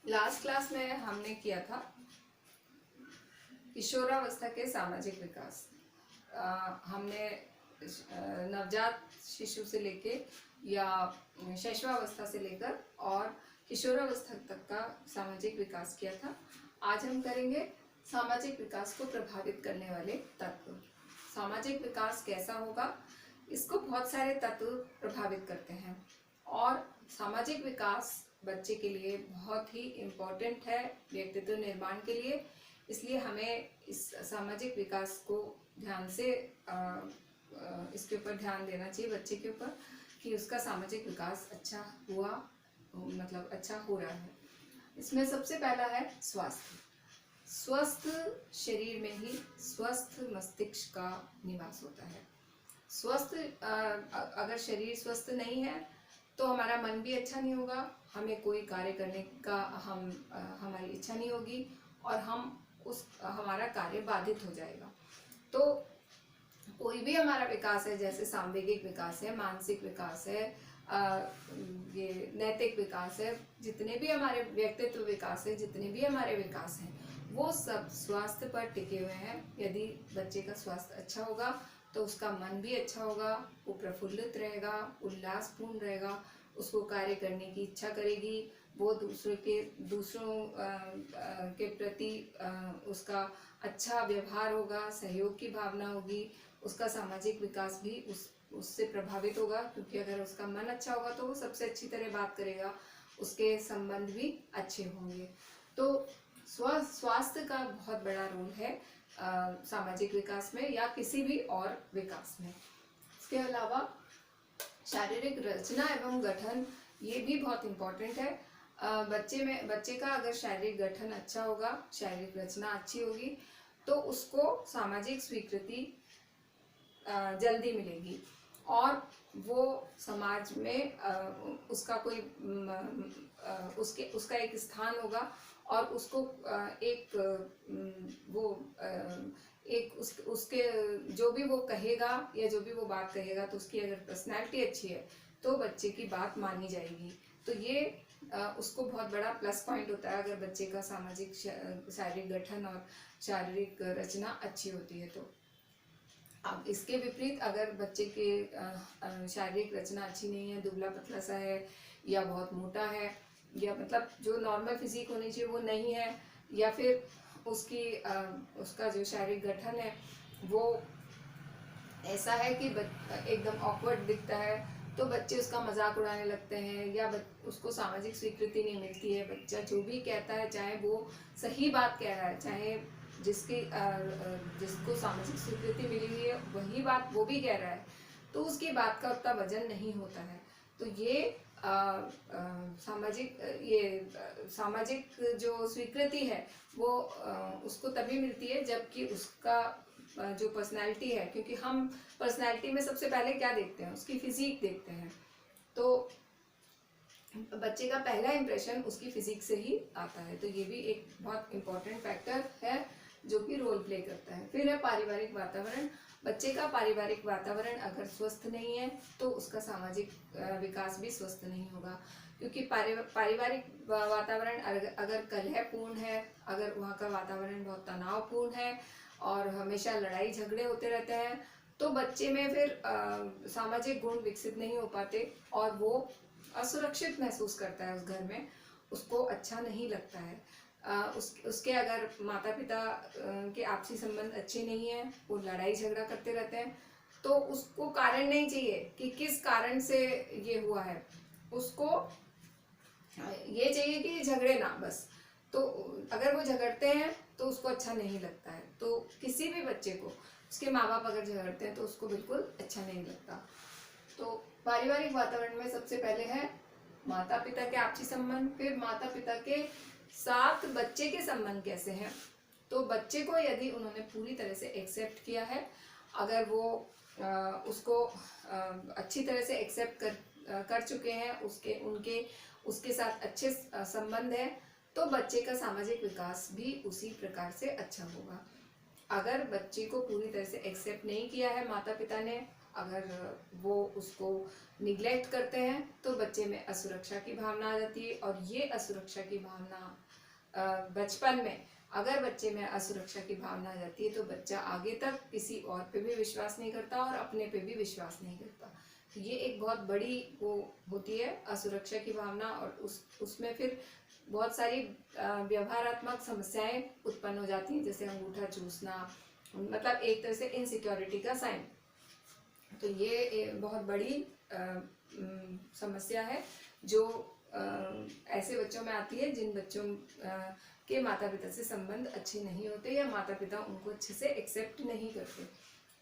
Last class में हमने किया था किशोरावस्था के सामाजिक विकास। हमने नवजात शिशु से लेके या शैशवावस्था से लेकर और किशोरावस्था तक का सामाजिक विकास किया था। आज हम करेंगे सामाजिक विकास को प्रभावित करने वाले तत्व। सामाजिक विकास कैसा होगा, इसको बहुत सारे तत्व प्रभावित करते हैं और सामाजिक विकास बच्चे के लिए बहुत ही इम्पोर्टेंट है व्यक्तित्व निर्माण के लिए। इसलिए हमें इस सामाजिक विकास को ध्यान से इसके ऊपर ध्यान देना चाहिए बच्चे के ऊपर कि उसका सामाजिक विकास अच्छा हुआ, मतलब अच्छा हो रहा है। इसमें सबसे पहला है स्वास्थ्य। स्वस्थ शरीर में ही स्वस्थ मस्तिष्क का निवास होता है। स्वस्थ अगर शरीर स्वस्थ नहीं है तो हमारा मन भी अच्छा नहीं होगा, हमें कोई कार्य करने का हमारी इच्छा नहीं होगी और हमारा कार्य बाधित हो जाएगा। तो कोई भी हमारा विकास है, जैसे सांवेगिक विकास है, मानसिक विकास है, ये नैतिक विकास है, जितने भी हमारे व्यक्तित्व विकास है, जितने भी हमारे विकास हैं, वो सब स्वास्थ्य पर टिके हुए हैं। यदि बच्चे का स्वास्थ्य अच्छा होगा तो उसका मन भी अच्छा होगा, वो प्रफुल्लित रहेगा, उल्लासपूर्ण रहेगा, उसको कार्य करने की इच्छा करेगी, वो दूसरों के प्रति उसका अच्छा व्यवहार होगा, सहयोग की भावना होगी, उसका सामाजिक विकास भी उससे प्रभावित होगा, क्योंकि अगर उसका मन अच्छा होगा तो वो सबसे अच्छी तरह बात करेगा, उसके संबंध भी अच्छे होंगे। तो स्वास्थ्य का बहुत बड़ा रोल है सामाजिक विकास में या किसी भी और विकास में। इसके अलावा शारीरिक रचना एवं गठन, ये भी बहुत इम्पोर्टेंट है। बच्चे का अगर शारीरिक गठन अच्छा होगा, शारीरिक रचना अच्छी होगी, तो उसको सामाजिक स्वीकृति जल्दी मिलेगी और वो समाज में उसका एक स्थान होगा और उसको उसके जो भी वो कहेगा या जो भी वो बात कहेगा, तो उसकी अगर पर्सनैलिटी अच्छी है तो बच्चे की बात मानी जाएगी। तो ये उसको बहुत बड़ा प्लस पॉइंट होता है अगर बच्चे का सामाजिक शारीरिक गठन और शारीरिक रचना अच्छी होती है। तो अब इसके विपरीत अगर बच्चे के शारीरिक रचना अच्छी नहीं है, दुबला पतला सा है या बहुत मोटा है, या मतलब जो नॉर्मल फिजिक होनी चाहिए वो नहीं है, या फिर उसका जो शारीरिक गठन है वो ऐसा है कि एकदम ऑकवर्ड दिखता है, तो बच्चे उसका मजाक उड़ाने लगते हैं या उसको सामाजिक स्वीकृति नहीं मिलती है। बच्चा जो भी कहता है, चाहे वो सही बात कह रहा है, चाहे जिसको सामाजिक स्वीकृति मिली हुई है वही बात वो भी कह रहा है, तो उसकी बात का उतना वजन नहीं होता है। तो ये सामाजिक जो स्वीकृति है वो उसको तभी मिलती है जबकि उसका जो पर्सनैलिटी है, क्योंकि हम पर्सनैलिटी में सबसे पहले क्या देखते हैं, उसकी फिजिक देखते हैं। तो बच्चे का पहला इंप्रेशन उसकी फिजिक से ही आता है। तो ये भी एक बहुत इम्पोर्टेंट फैक्टर है जो कि रोल प्ले करता है। फिर है पारिवारिक वातावरण। बच्चे का पारिवारिक वातावरण अगर स्वस्थ नहीं है तो उसका सामाजिक विकास भी स्वस्थ नहीं होगा, क्योंकि पारिवारिक वातावरण अगर कलहपूर्ण है, अगर वहाँ का वातावरण बहुत तनावपूर्ण है और हमेशा लड़ाई झगड़े होते रहते हैं, तो बच्चे में फिर सामाजिक गुण विकसित नहीं हो पाते और वो असुरक्षित महसूस करता है उस घर में, उसको अच्छा नहीं लगता है। उसके अगर माता पिता के आपसी संबंध अच्छे नहीं हैं, वो लड़ाई झगड़ा करते रहते हैं, तो उसको कारण नहीं चाहिए कि किस कारण से ये हुआ है, उसको ये चाहिए कि झगड़े ना, बस। तो अगर वो झगड़ते हैं तो उसको अच्छा नहीं लगता है। तो किसी भी बच्चे को उसके माँ बाप अगर झगड़ते हैं तो उसको बिल्कुल अच्छा नहीं लगता। तो पारिवारिक वातावरण में सबसे पहले है माता पिता के आपसी संबंध, फिर माता पिता के साथ बच्चे के संबंध कैसे हैं। तो बच्चे को यदि उन्होंने पूरी तरह से एक्सेप्ट किया है, अगर वो उसको अच्छी तरह से एक्सेप्ट कर चुके हैं, उसके साथ अच्छे संबंध है, तो बच्चे का सामाजिक विकास भी उसी प्रकार से अच्छा होगा। अगर बच्चे को पूरी तरह से एक्सेप्ट नहीं किया है माता पिता ने अगर वो उसको निग्लेक्ट करते हैं तो बच्चे में असुरक्षा की भावना आ जाती है। और ये असुरक्षा की भावना बचपन में अगर बच्चे में असुरक्षा की भावना आ जाती है तो बच्चा आगे तक किसी और पे भी विश्वास नहीं करता और अपने पे भी विश्वास नहीं करता। तो ये एक बहुत बड़ी वो होती है असुरक्षा की भावना, और उसमें फिर बहुत सारी व्यवहारात्मक समस्याएं उत्पन्न हो जाती हैं, जैसे अंगूठा चूसना, मतलब एक तरह से इनसिक्योरिटी का साइन। तो ये बहुत बड़ी समस्या है जो ऐसे बच्चों में आती है जिन बच्चों के माता पिता से संबंध अच्छे नहीं होते या माता पिता उनको अच्छे से एक्सेप्ट नहीं करते।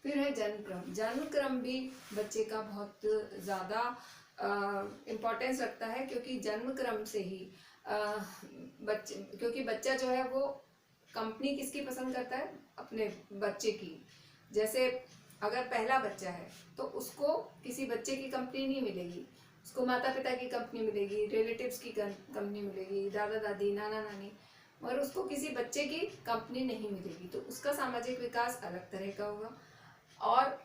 फिर है जन्म क्रम। जन्म क्रम भी बच्चे का बहुत ज़्यादा इम्पोर्टेंस रखता है, क्योंकि जन्म क्रम से ही क्योंकि बच्चा जो है वो कंपनी किसकी पसंद करता है, अपने बच्चे की। जैसे अगर पहला बच्चा है तो उसको किसी बच्चे की कंपनी नहीं मिलेगी, उसको माता पिता की कंपनी मिलेगी, रिलेटिव्स की कंपनी मिलेगी, दादा दादी नाना नानी, और उसको किसी बच्चे की कंपनी नहीं मिलेगी। तो उसका सामाजिक विकास अलग तरह का होगा। और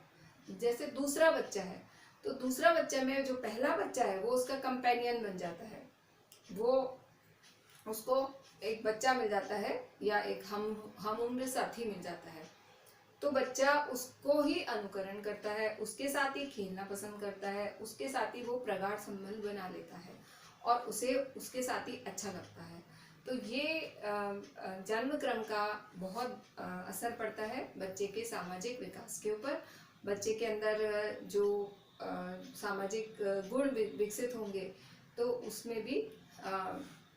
जैसे दूसरा बच्चा है तो दूसरा बच्चा में जो पहला बच्चा है वो उसका कंपेनियन बन जाता है, वो उसको एक बच्चा मिल जाता है या एक हम उम्र साथी मिल जाता है। तो बच्चा उसको ही अनुकरण करता है, उसके साथ ही खेलना पसंद करता है, उसके साथ ही वो प्रगाढ़ संबंध बना लेता है और उसे उसके साथ ही अच्छा लगता है। तो ये जन्म क्रम का बहुत असर पड़ता है बच्चे के सामाजिक विकास के ऊपर। बच्चे के अंदर जो सामाजिक गुण विकसित होंगे तो उसमें भी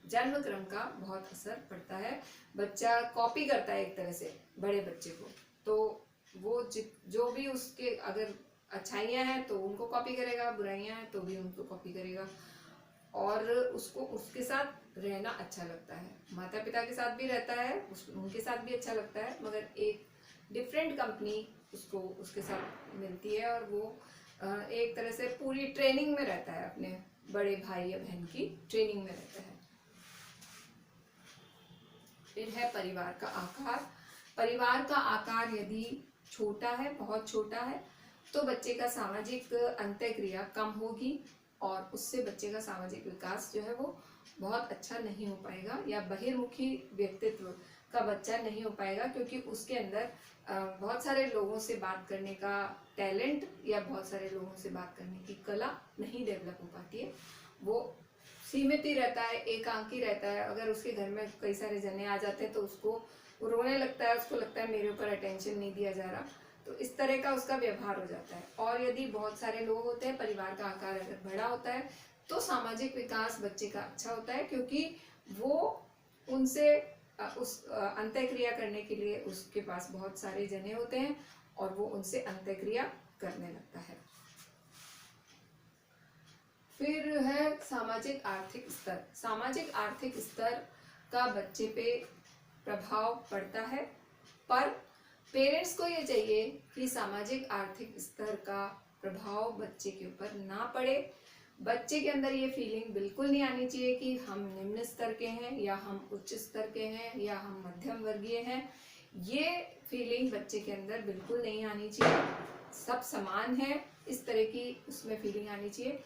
जन्म क्रम का बहुत असर पड़ता है। बच्चा कॉपी करता है एक तरह से बड़े बच्चे को, तो वो जो भी उसके अगर अच्छाइयाँ हैं तो उनको कॉपी करेगा, बुराइयाँ हैं तो भी उनको कॉपी करेगा, और उसको उसके साथ रहना अच्छा लगता है। माता पिता के साथ भी रहता है, उनके साथ भी अच्छा लगता है, मगर एक डिफरेंट कंपनी उसको उसके साथ मिलती है और वो एक तरह से पूरी ट्रेनिंग में रहता है, अपने बड़े भाई या बहन की ट्रेनिंग में रहता है। फिर है परिवार का आकार। परिवार का आकार यदि छोटा है, बहुत छोटा है, तो बच्चे का सामाजिक अंतःक्रिया कम होगी और उससे बच्चे का सामाजिक विकास जो है वो बहुत अच्छा नहीं हो पाएगा, या बहिर्मुखी व्यक्तित्व का बच्चा नहीं हो पाएगा, क्योंकि उसके अंदर बहुत सारे लोगों से बात करने का टैलेंट या बहुत सारे लोगों से बात करने की कला नहीं डेवलप हो पाती है। वो सीमित ही रहता है, एकांकी रहता है। अगर उसके घर में कई सारे जने आ जाते हैं तो उसको वो रोने लगता है, उसको लगता है मेरे ऊपर अटेंशन नहीं दिया जा रहा, तो इस तरह का उसका व्यवहार हो जाता है। और यदि बहुत सारे लोग होते हैं, परिवार का आकार अगर बड़ा होता है, तो सामाजिक विकास बच्चे का अच्छा होता है, क्योंकि वो उनसे उस अंतःक्रिया करने के लिए उसके पास बहुत सारे जने होते हैं और वो उनसे अंतःक्रिया करने लगता है। फिर है सामाजिक आर्थिक स्तर। सामाजिक आर्थिक स्तर का बच्चे पे प्रभाव पड़ता है, पर पेरेंट्स को ये चाहिए कि सामाजिक आर्थिक स्तर का प्रभाव बच्चे के ऊपर ना पड़े। बच्चे के अंदर ये फीलिंग बिल्कुल नहीं आनी चाहिए कि हम निम्न स्तर के हैं या हम उच्च स्तर के हैं या हम मध्यम वर्गीय हैं। ये फीलिंग बच्चे के अंदर बिल्कुल नहीं आनी चाहिए। सब समान है, इस तरह की उसमें फीलिंग आनी चाहिए।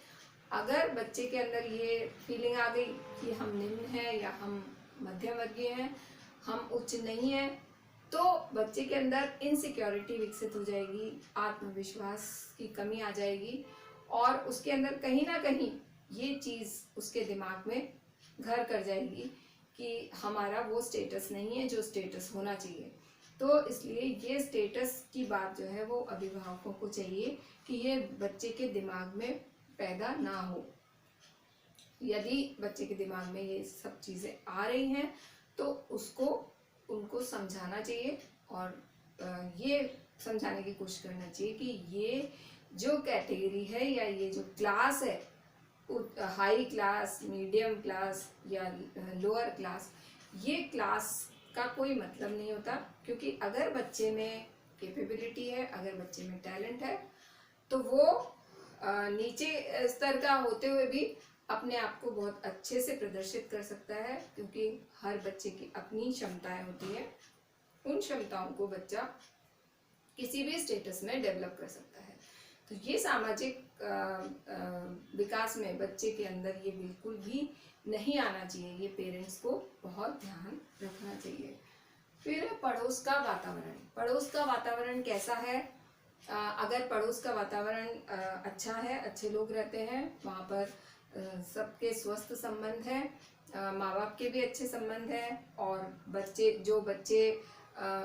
अगर बच्चे के अंदर ये फीलिंग आ गई कि हम निम्न हैं या हम मध्यम वर्गीय हैं, हम उच्च नहीं हैं, तो बच्चे के अंदर इनसिक्योरिटी विकसित हो जाएगी, आत्मविश्वास की कमी आ जाएगी, और उसके अंदर कहीं ना कहीं ये चीज़ उसके दिमाग में घर कर जाएगी कि हमारा वो स्टेटस नहीं है जो स्टेटस होना चाहिए। तो इसलिए ये स्टेटस की बात जो है वो अभिभावकों को चाहिए कि ये बच्चे के दिमाग में पैदा ना हो। यदि बच्चे के दिमाग में ये सब चीज़ें आ रही हैं तो उनको समझाना चाहिए और ये समझाने की कोशिश करना चाहिए कि ये जो कैटेगरी है या ये जो क्लास है, हाई क्लास, मीडियम क्लास या लोअर क्लास, ये क्लास का कोई मतलब नहीं होता। क्योंकि अगर बच्चे में कैपेबिलिटी है, अगर बच्चे में टैलेंट है, तो वो नीचे स्तर का होते हुए भी अपने आप को बहुत अच्छे से प्रदर्शित कर सकता है, क्योंकि हर बच्चे की अपनी क्षमताएं होती हैं। उन क्षमताओं को बच्चा किसी भी स्टेटस में डेवलप कर सकता है। तो ये सामाजिक विकास में बच्चे के अंदर ये बिल्कुल भी नहीं आना चाहिए। ये पेरेंट्स को बहुत ध्यान रखना चाहिए। फिर पड़ोस का वातावरण। पड़ोस का वातावरण कैसा है? अगर पड़ोस का वातावरण अच्छा है, अच्छे लोग रहते हैं, वहाँ पर सबके स्वस्थ संबंध है, माँ बाप के भी अच्छे संबंध हैं, और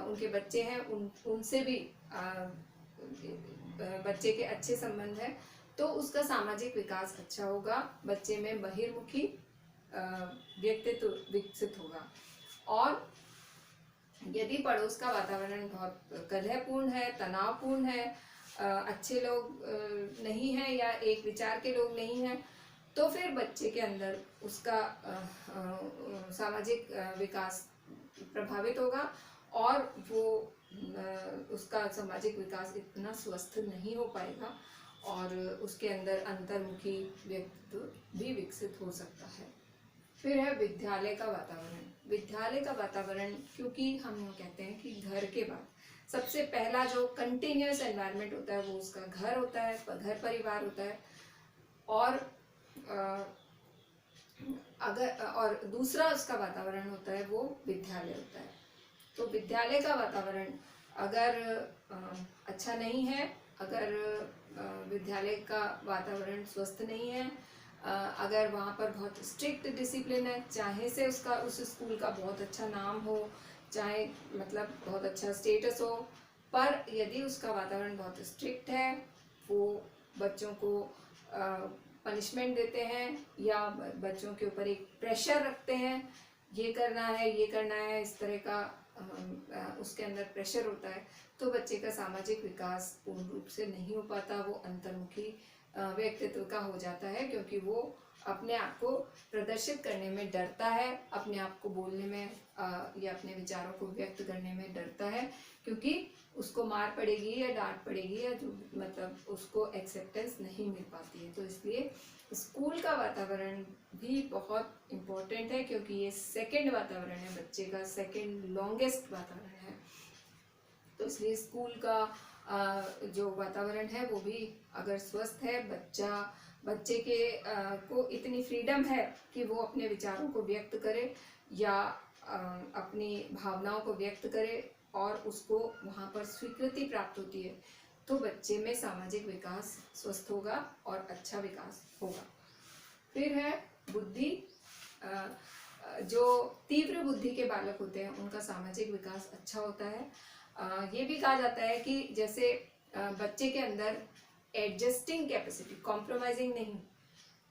उनके बच्चे हैं उनसे भी बच्चे के अच्छे संबंध है, तो उसका सामाजिक विकास अच्छा होगा। बच्चे में बहिर्मुखी व्यक्तित्व विकसित होगा। और यदि पड़ोस का वातावरण बहुत कलहपूर्ण है, तनावपूर्ण है, अच्छे लोग नहीं हैं या एक विचार के लोग नहीं हैं, तो फिर बच्चे के अंदर उसका सामाजिक विकास प्रभावित होगा और वो उसका सामाजिक विकास इतना स्वस्थ नहीं हो पाएगा और उसके अंदर अंतर्मुखी व्यक्तित्व भी विकसित हो सकता है। फिर है विद्यालय का वातावरण। विद्यालय का वातावरण, क्योंकि हम कहते हैं कि घर के बाद सबसे पहला जो कंटिन्यूअस एनवायरनमेंट होता है वो उसका घर होता है, घर परिवार होता है। और दूसरा उसका वातावरण होता है वो विद्यालय होता है। तो विद्यालय का वातावरण अगर अच्छा नहीं है, अगर विद्यालय का वातावरण स्वस्थ नहीं है, अगर वहाँ पर बहुत स्ट्रिक्ट डिसिप्लिन है, चाहे से उसका उस स्कूल का बहुत अच्छा नाम हो, चाहे मतलब बहुत अच्छा स्टेटस हो, पर यदि उसका वातावरण बहुत स्ट्रिक्ट है, वो बच्चों को पनिशमेंट देते हैं या बच्चों के ऊपर एक प्रेशर रखते हैं, ये करना है, ये करना है, इस तरह का उसके अंदर प्रेशर होता है, तो बच्चे का सामाजिक विकास पूर्ण रूप से नहीं हो पाता। वो अंतर्मुखी व्यक्तित्व का हो जाता है, क्योंकि वो अपने आप को प्रदर्शित करने में डरता है, अपने आप को बोलने में या अपने विचारों को व्यक्त करने में डरता है, क्योंकि उसको मार पड़ेगी या डांट पड़ेगी या जो मतलब उसको एक्सेप्टेंस नहीं मिल पाती है। तो इसलिए स्कूल का वातावरण भी बहुत इम्पोर्टेंट है, क्योंकि ये सेकंड वातावरण है, बच्चे का सेकंड लॉन्गेस्ट वातावरण है। तो इसलिए स्कूल का जो वातावरण है वो भी अगर स्वस्थ है, बच्चे के को इतनी फ्रीडम है कि वो अपने विचारों को व्यक्त करे या अपनी भावनाओं को व्यक्त करे और उसको वहाँ पर स्वीकृति प्राप्त होती है, तो बच्चे में सामाजिक विकास स्वस्थ होगा और अच्छा विकास होगा। फिर है बुद्धि। जो तीव्र बुद्धि के बालक होते हैं उनका सामाजिक विकास अच्छा होता है। ये भी कहा जाता है कि जैसे बच्चे के अंदर एडजस्टिंग कैपेसिटी, कॉम्प्रोमाइजिंग नहीं,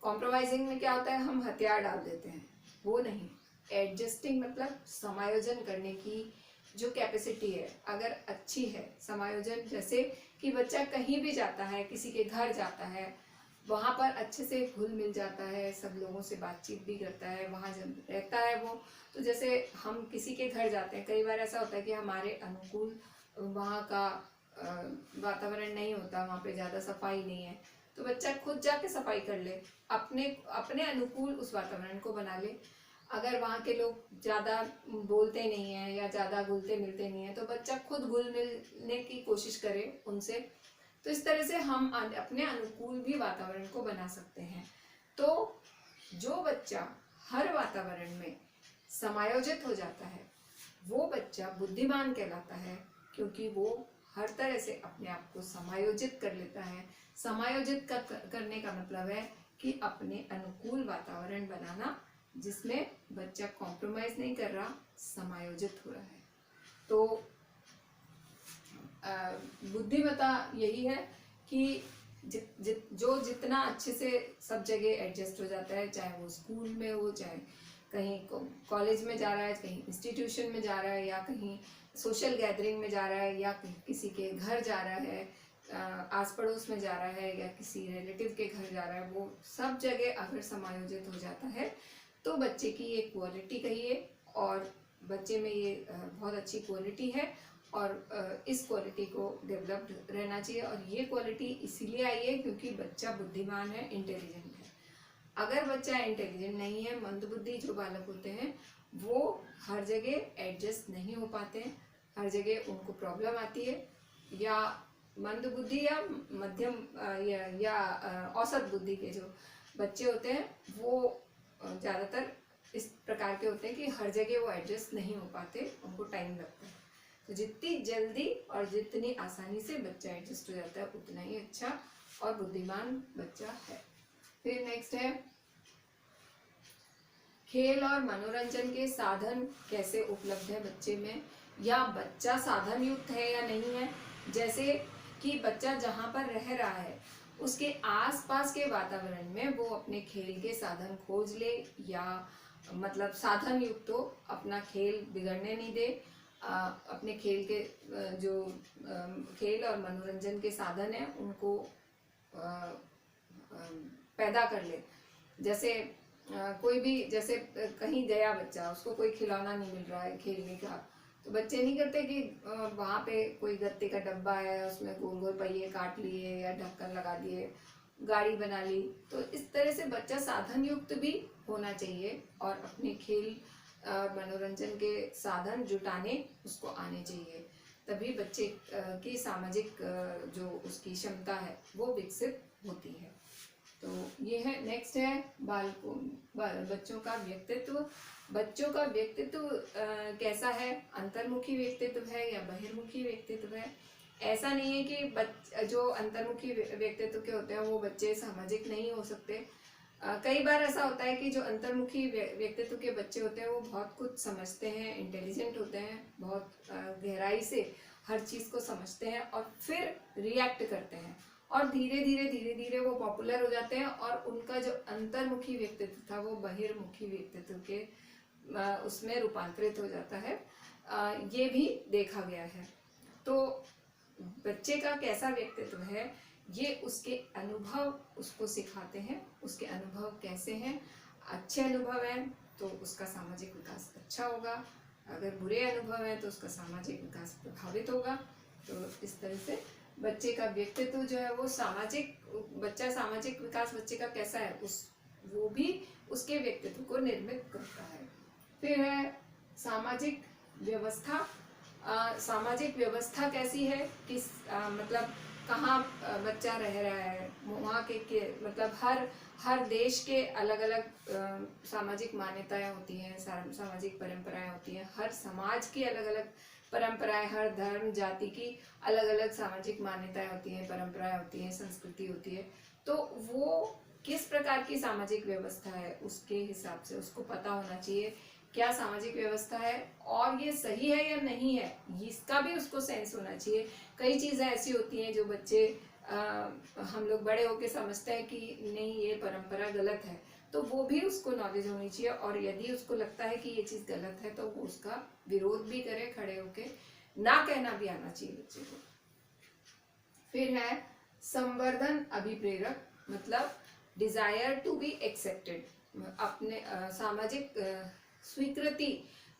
कॉम्प्रोमाइजिंग में क्या होता है, हम हथियार डाल देते हैं, वो नहीं। एडजस्टिंग मतलब समायोजन करने की जो कैपेसिटी है अगर अच्छी है, समायोजन, जैसे कि बच्चा कहीं भी जाता है, किसी के घर जाता है, वहाँ पर अच्छे से घुल मिल जाता है, सब लोगों से बातचीत भी करता है, वहाँ जब रहता है वो, तो जैसे हम किसी के घर जाते हैं, कई बार ऐसा होता है कि हमारे अनुकूल वहाँ का वातावरण नहीं होता, वहाँ पे ज़्यादा सफाई नहीं है, तो बच्चा खुद जाके सफाई कर ले, अपने अनुकूल उस वातावरण को बना ले। अगर वहाँ के लोग ज़्यादा बोलते नहीं हैं या ज़्यादा घुलते मिलते नहीं हैं, तो बच्चा खुद घुल मिलने की कोशिश करे उनसे। तो इस तरह से हम अपने अनुकूल भी वातावरण को बना सकते हैं। तो जो बच्चा हर वातावरण में समायोजित हो जाता है वो बच्चा बुद्धिमान कहलाता है, क्योंकि वो हर तरह से अपने आप को समायोजित कर लेता है। समायोजित करने का मतलब है कि अपने अनुकूल वातावरण बनाना, जिसमें बच्चा कॉम्प्रोमाइज नहीं कर रहा, समायोजित हो रहा है। तो बुद्धिमत्ता यही है कि जो जितना अच्छे से सब जगह एडजस्ट हो जाता है, चाहे वो स्कूल में हो, चाहे कहीं कॉलेज में जा रहा है, कहीं इंस्टीट्यूशन में जा रहा है, या कहीं सोशल गैदरिंग में जा रहा है, या किसी के घर जा रहा है, आस पड़ोस में जा रहा है, या किसी रिलेटिव के घर जा रहा है, वो सब जगह अगर समायोजित हो जाता है तो बच्चे की ये क्वालिटी कहिए, और बच्चे में ये बहुत अच्छी क्वालिटी है, और इस क्वालिटी को डेवलप्ड रहना चाहिए। और ये क्वालिटी इसीलिए आई है क्योंकि बच्चा बुद्धिमान है, इंटेलिजेंट है। अगर बच्चा इंटेलिजेंट नहीं है, मंदबुद्धि जो बालक होते हैं वो हर जगह एडजस्ट नहीं हो पाते हैं, हर जगह उनको प्रॉब्लम आती है, या मंद बुद्धि या मध्यम या औसत बुद्धि के जो बच्चे होते हैं वो ज़्यादातर इस प्रकार के होते हैं कि हर जगह वो एडजस्ट नहीं हो पाते, उनको टाइम लगता है। तो जितनी जल्दी और जितनी आसानी से बच्चा एडजस्ट हो जाता है उतना ही अच्छा और बुद्धिमान बच्चा है। फिर नेक्स्ट है खेल और मनोरंजन के साधन कैसे उपलब्ध है बच्चे में, या बच्चा साधन युक्त है या नहीं है। जैसे कि बच्चा जहाँ पर रह रहा है उसके आसपास के वातावरण में वो अपने खेल के साधन खोज ले, या मतलब साधन युक्त हो, अपना खेल बिगड़ने नहीं दे, अपने खेल के जो खेल और मनोरंजन के साधन है उनको पैदा कर ले। जैसे कोई भी जैसे कहीं गया बच्चा, उसको कोई खिलौना नहीं मिल रहा है खेलने का, तो बच्चे नहीं करते कि वहाँ पे कोई गत्ते का डब्बा है उसमें गोल गोल पहिए काट लिए या ढक्कन लगा दिए, गाड़ी बना ली। तो इस तरह से बच्चा साधन युक्त भी होना चाहिए और अपने खेल और मनोरंजन के साधन जुटाने उसको आने चाहिए, तभी बच्चे की सामाजिक जो उसकी क्षमता है वो विकसित होती है। तो ये है। नेक्स्ट है बच्चों का व्यक्तित्व। बच्चों का व्यक्तित्व कैसा है, अंतर्मुखी व्यक्तित्व है या बहिर्मुखी व्यक्तित्व है। ऐसा नहीं है कि जो अंतर्मुखी व्यक्तित्व के होते हैं वो बच्चे सामाजिक नहीं हो सकते। कई बार ऐसा होता है कि जो अंतर्मुखी व्यक्तित्व के बच्चे होते हैं वो बहुत कुछ समझते हैं, इंटेलिजेंट होते हैं, बहुत गहराई से हर चीज़ को समझते हैं और फिर रिएक्ट करते हैं, और धीरे धीरे वो पॉपुलर हो जाते हैं और उनका जो अंतर्मुखी व्यक्तित्व था वो बहिर्मुखी व्यक्तित्व के उसमें रूपांतरित हो जाता है। ये भी देखा गया है। तो बच्चे का कैसा व्यक्तित्व है ये उसके अनुभव उसको सिखाते हैं। उसके अनुभव कैसे हैं, अच्छे अनुभव हैं तो उसका सामाजिक विकास अच्छा होगा, अगर बुरे अनुभव हैं तो उसका सामाजिक विकास प्रभावित होगा। तो इस तरह से बच्चे का व्यक्तित्व जो है वो सामाजिक विकास बच्चे का कैसा है वो भी उसके व्यक्तित्व को निर्मित करता है। फिर है सामाजिक व्यवस्था। सामाजिक व्यवस्था कैसी है, किस मतलब कहाँ बच्चा रह रहा है, वहाँ के मतलब हर देश के अलग अलग सामाजिक मान्यताएं होती हैं, सामाजिक परंपराएं होती हैं। हर समाज की अलग अलग परंपराएं, हर धर्म जाति की अलग अलग सामाजिक मान्यताएं होती हैं, परंपराएं होती हैं, संस्कृति होती है। तो वो किस प्रकार की सामाजिक व्यवस्था है उसके हिसाब से उसको पता होना चाहिए क्या सामाजिक व्यवस्था है और ये सही है या नहीं है, इसका भी उसको सेंस होना चाहिए। कई चीज़ें ऐसी होती हैं जो बच्चे हम लोग बड़े होके समझते हैं कि नहीं ये परंपरा गलत है, तो वो भी उसको नॉलेज होनी चाहिए। और यदि उसको लगता है कि ये चीज़ गलत है तो वो उसका विरोध भी करे, खड़े होके ना कहना भी आना चाहिए बच्चे को। फिर है संवर्धन अभिप्रेरक, मतलब डिजायर टू बी एक्सेप्टेड, अपने सामाजिक स्वीकृति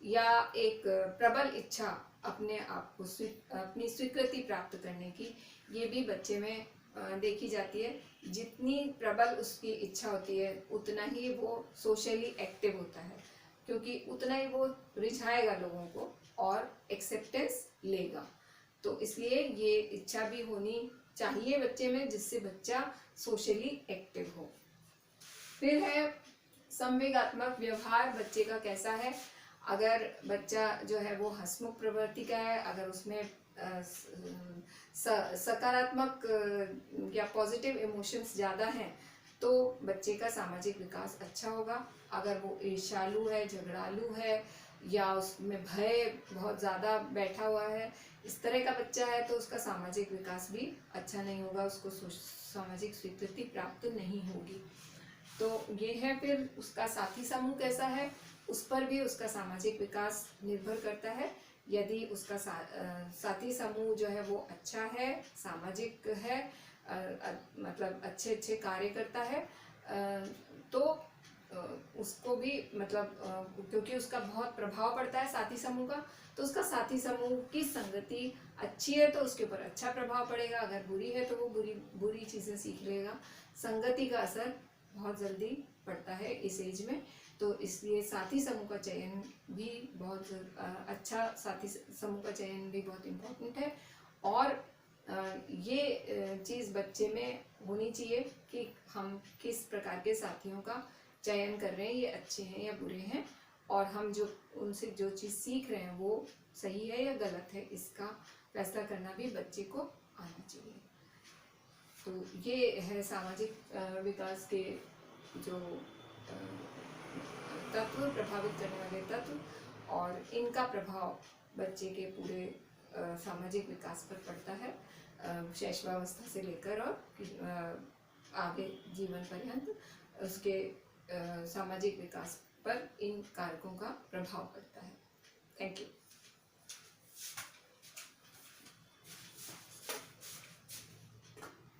या एक प्रबल इच्छा अपने आप को अपनी स्वीकृति प्राप्त करने की, ये भी बच्चे में देखी जाती है। जितनी प्रबल उसकी इच्छा होती है उतना ही वो सोशली एक्टिव होता है, क्योंकि उतना ही वो रिझाएगा लोगों को और एक्सेप्टेंस लेगा। तो इसलिए ये इच्छा भी होनी चाहिए बच्चे में, जिससे बच्चा सोशली एक्टिव हो। फिर है संवेगात्मक व्यवहार बच्चे का कैसा है। अगर बच्चा जो है वो हंसमुख प्रवृत्ति का है, अगर उसमें सकारात्मक या पॉजिटिव इमोशंस ज़्यादा हैं तो बच्चे का सामाजिक विकास अच्छा होगा। अगर वो ईर्ष्यालु है, झगड़ालू है या उसमें भय बहुत ज़्यादा बैठा हुआ है, इस तरह का बच्चा है तो उसका सामाजिक विकास भी अच्छा नहीं होगा, उसको सामाजिक स्वीकृति प्राप्त नहीं होगी। तो ये है। फिर उसका साथी समूह कैसा है, उस पर भी उसका सामाजिक विकास निर्भर करता है। यदि उसका साथी समूह जो है वो अच्छा है, सामाजिक है, मतलब अच्छे अच्छे कार्य करता है, तो उसको भी मतलब क्योंकि उसका बहुत प्रभाव पड़ता है साथी समूह का, तो उसका साथी समूह की संगति अच्छी है तो उसके ऊपर अच्छा प्रभाव पड़ेगा, अगर बुरी है तो वो बुरी चीज़ें सीख लेगा। संगति का असर बहुत जल्दी पड़ता है इस एज में, तो इसलिए साथी समूह का चयन भी बहुत अच्छा, साथी समूह का चयन भी बहुत इम्पोर्टेंट है। और ये चीज़ बच्चे में होनी चाहिए कि हम किस प्रकार के साथियों का चयन कर रहे हैं, ये अच्छे हैं या बुरे हैं, और हम जो उनसे जो चीज़ सीख रहे हैं वो सही है या गलत है, इसका फैसला करना भी बच्चे को आना चाहिए। तो ये है सामाजिक विकास के जो तत्व, प्रभावित करने वाले तत्व, और इनका प्रभाव बच्चे के पूरे सामाजिक विकास पर पड़ता है, शैशवावस्था से लेकर और आगे जीवन पर्यंत उसके सामाजिक विकास पर इन कारकों का प्रभाव पड़ता है। Thank you.